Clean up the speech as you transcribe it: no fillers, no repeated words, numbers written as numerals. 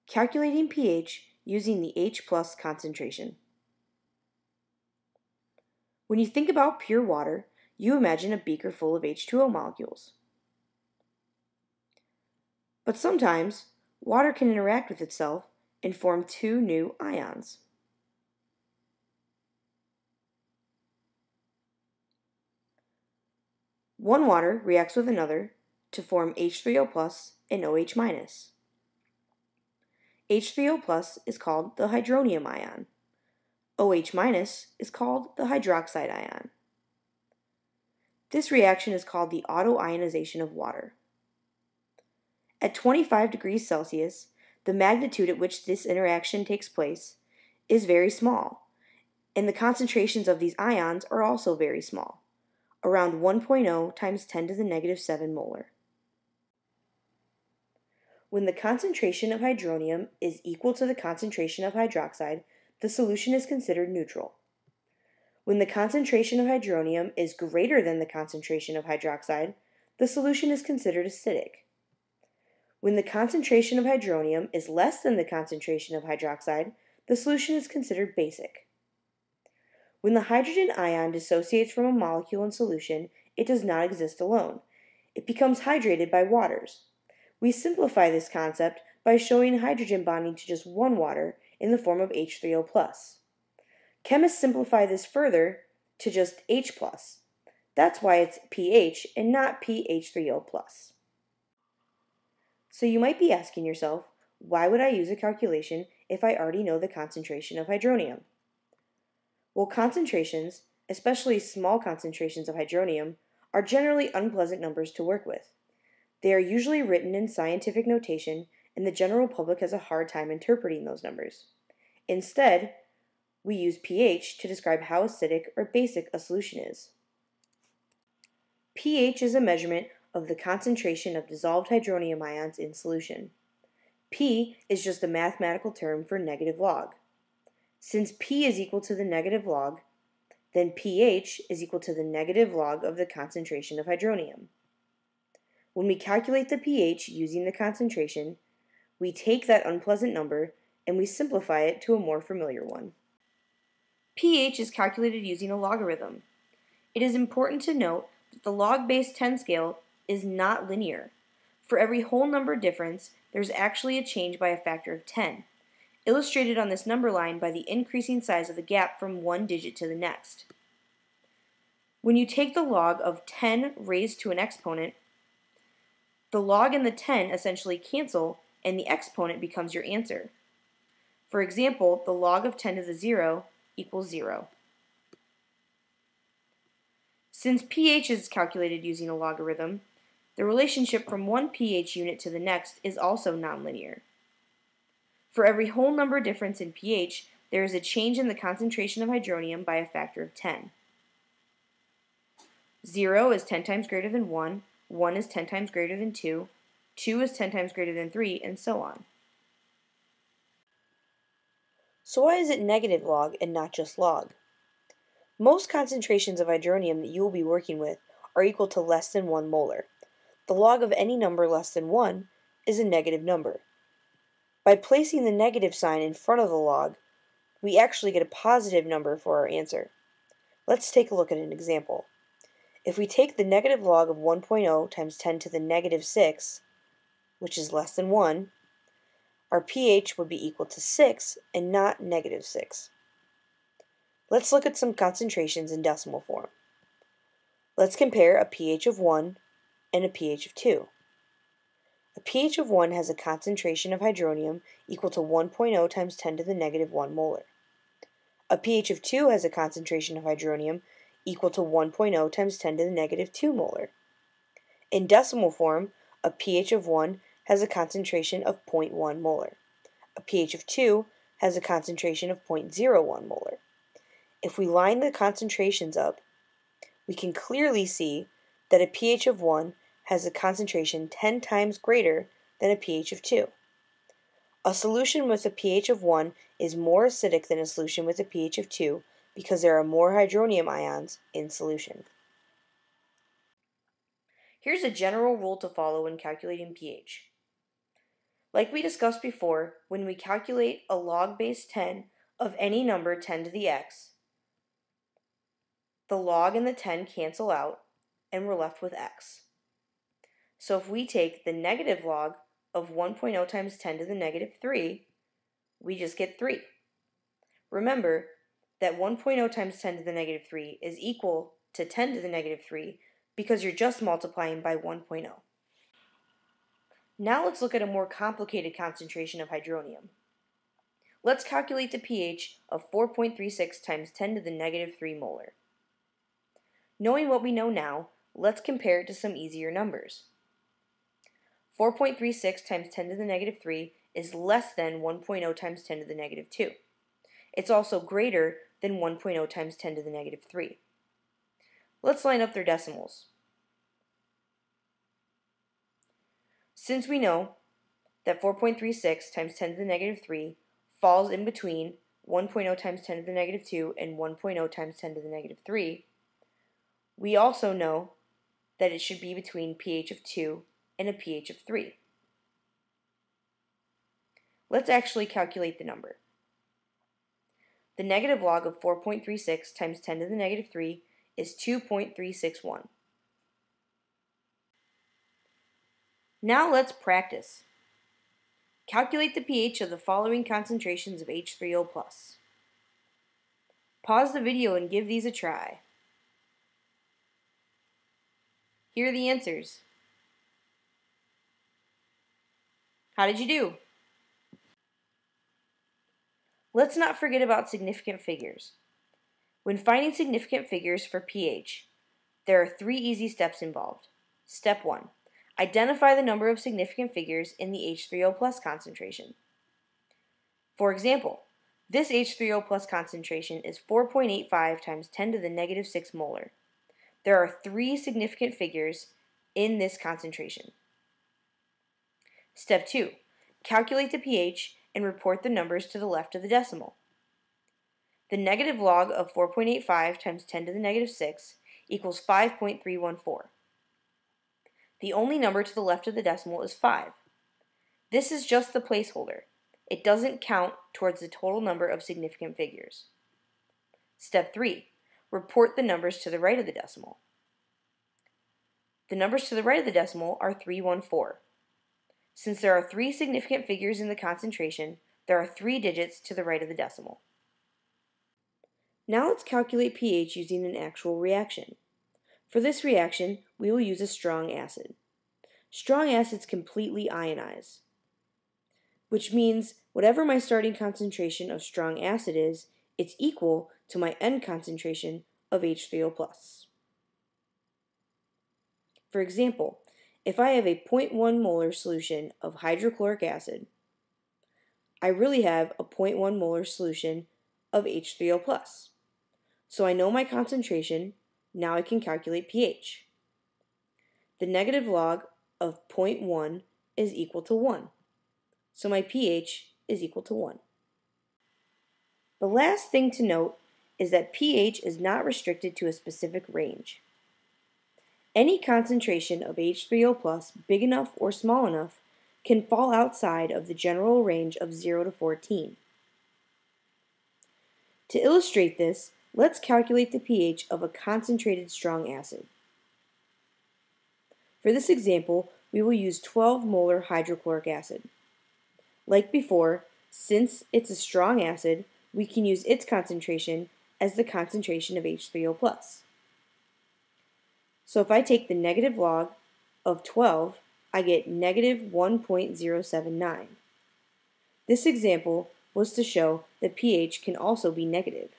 Calculating pH using the H+ concentration. When you think about pure water, you imagine a beaker full of H2O molecules. But sometimes, water can interact with itself and form two new ions. One water reacts with another to form H3O+ and OH-. H3O+ is called the hydronium ion. OH- is called the hydroxide ion. This reaction is called the autoionization of water. At 25 degrees Celsius, the magnitude at which this interaction takes place is very small, and the concentrations of these ions are also very small, around 1.0 times 10 to the negative 7 molar. When the concentration of hydronium is equal to the concentration of hydroxide, the solution is considered neutral. When the concentration of hydronium is greater than the concentration of hydroxide, the solution is considered acidic. When the concentration of hydronium is less than the concentration of hydroxide, the solution is considered basic. When the hydrogen ion dissociates from a molecule in solution, it does not exist alone. It becomes hydrated by waters. We simplify this concept by showing hydrogen bonding to just one water in the form of H3O+. Chemists simplify this further to just H+. That's why it's pH and not PH3O+. So you might be asking yourself, why would I use a calculation if I already know the concentration of hydronium? Well, concentrations, especially small concentrations of hydronium, are generally unpleasant numbers to work with. They are usually written in scientific notation, and the general public has a hard time interpreting those numbers. Instead, we use pH to describe how acidic or basic a solution is. pH is a measurement of the concentration of dissolved hydronium ions in solution. P is just a mathematical term for negative log. Since P is equal to the negative log, then pH is equal to the negative log of the concentration of hydronium. When we calculate the pH using the concentration, we take that unpleasant number and we simplify it to a more familiar one. pH is calculated using a logarithm. It is important to note that the log base 10 scale is not linear. For every whole number difference, there's actually a change by a factor of 10, illustrated on this number line by the increasing size of the gap from one digit to the next. When you take the log of 10 raised to an exponent, the log and the 10 essentially cancel and the exponent becomes your answer. For example, the log of 10 to the 0 equals 0. Since pH is calculated using a logarithm, the relationship from one pH unit to the next is also nonlinear. For every whole number difference in pH, there is a change in the concentration of hydronium by a factor of 10. 0 is 10 times greater than 1, 1 is 10 times greater than 2, 2 is 10 times greater than 3, and so on. So why is it negative log and not just log? Most concentrations of hydronium that you will be working with are equal to less than 1 molar. The log of any number less than 1 is a negative number. By placing the negative sign in front of the log, we actually get a positive number for our answer. Let's take a look at an example. If we take the negative log of 1.0 times 10 to the negative 6, which is less than 1, our pH would be equal to 6 and not negative 6. Let's look at some concentrations in decimal form. Let's compare a pH of 1 and a pH of 2. A pH of 1 has a concentration of hydronium equal to 1.0 times 10 to the negative 1 molar. A pH of 2 has a concentration of hydronium equal to 1.0 times 10 to the negative 2 molar. In decimal form, a pH of 1 has a concentration of 0.1 molar. A pH of 2 has a concentration of 0.01 molar. If we line the concentrations up, we can clearly see that a pH of 1 has a concentration 10 times greater than a pH of 2. A solution with a pH of 1 is more acidic than a solution with a pH of 2 because there are more hydronium ions in solution. Here's a general rule to follow when calculating pH. Like we discussed before, when we calculate a log base 10 of any number 10 to the x, the log and the 10 cancel out, and we're left with x. So if we take the negative log of 1.0 times 10 to the negative 3, we just get 3. Remember that 1.0 times 10 to the negative 3 is equal to 10 to the negative 3 because you're just multiplying by 1.0. Now let's look at a more complicated concentration of hydronium. Let's calculate the pH of 4.36 times 10 to the negative 3 molar. Knowing what we know now, let's compare it to some easier numbers. 4.36 times 10 to the negative 3 is less than 1.0 times 10 to the negative 2. It's also greater than 1.0 times 10 to the negative 3. Let's line up their decimals. Since we know that 4.36 times 10 to the negative 3 falls in between 1.0 times 10 to the negative 2 and 1.0 times 10 to the negative 3, we also know that it should be between pH of 2 and a pH of 3. Let's actually calculate the number. The negative log of 4.36 times 10 to the negative 3 is 2.361. Now let's practice. Calculate the pH of the following concentrations of H3O+. Pause the video and give these a try. Here are the answers. How did you do? Let's not forget about significant figures. When finding significant figures for pH, there are 3 easy steps involved. Step 1. Identify the number of significant figures in the H3O+ concentration. For example, this H3O+ concentration is 4.85 times 10 to the negative 6 molar. There are 3 significant figures in this concentration. Step 2. Calculate the pH and report the numbers to the left of the decimal. The negative log of 4.85 times 10 to the negative 6 equals 5.314. The only number to the left of the decimal is 5. This is just the placeholder. It doesn't count towards the total number of significant figures. Step 3. Report the numbers to the right of the decimal. The numbers to the right of the decimal are 314. Since there are 3 significant figures in the concentration, there are 3 digits to the right of the decimal. Now let's calculate pH using an actual reaction. For this reaction, we will use a strong acid. Strong acids completely ionize, which means whatever my starting concentration of strong acid is, it's equal to my end concentration of H3O+. For example, if I have a 0.1 molar solution of hydrochloric acid, I really have a 0.1 molar solution of H3O+. So I know my concentration. Now I can calculate pH. The negative log of 0.1 is equal to 1. So my pH is equal to 1. The last thing to note is that pH is not restricted to a specific range. Any concentration of H3O+, big enough or small enough, can fall outside of the general range of 0 to 14. To illustrate this, let's calculate the pH of a concentrated strong acid. For this example, we will use 12 molar hydrochloric acid. Like before, since it's a strong acid, we can use its concentration as the concentration of H3O+. So if I take the negative log of 12, I get negative 1.079. This example was to show that pH can also be negative.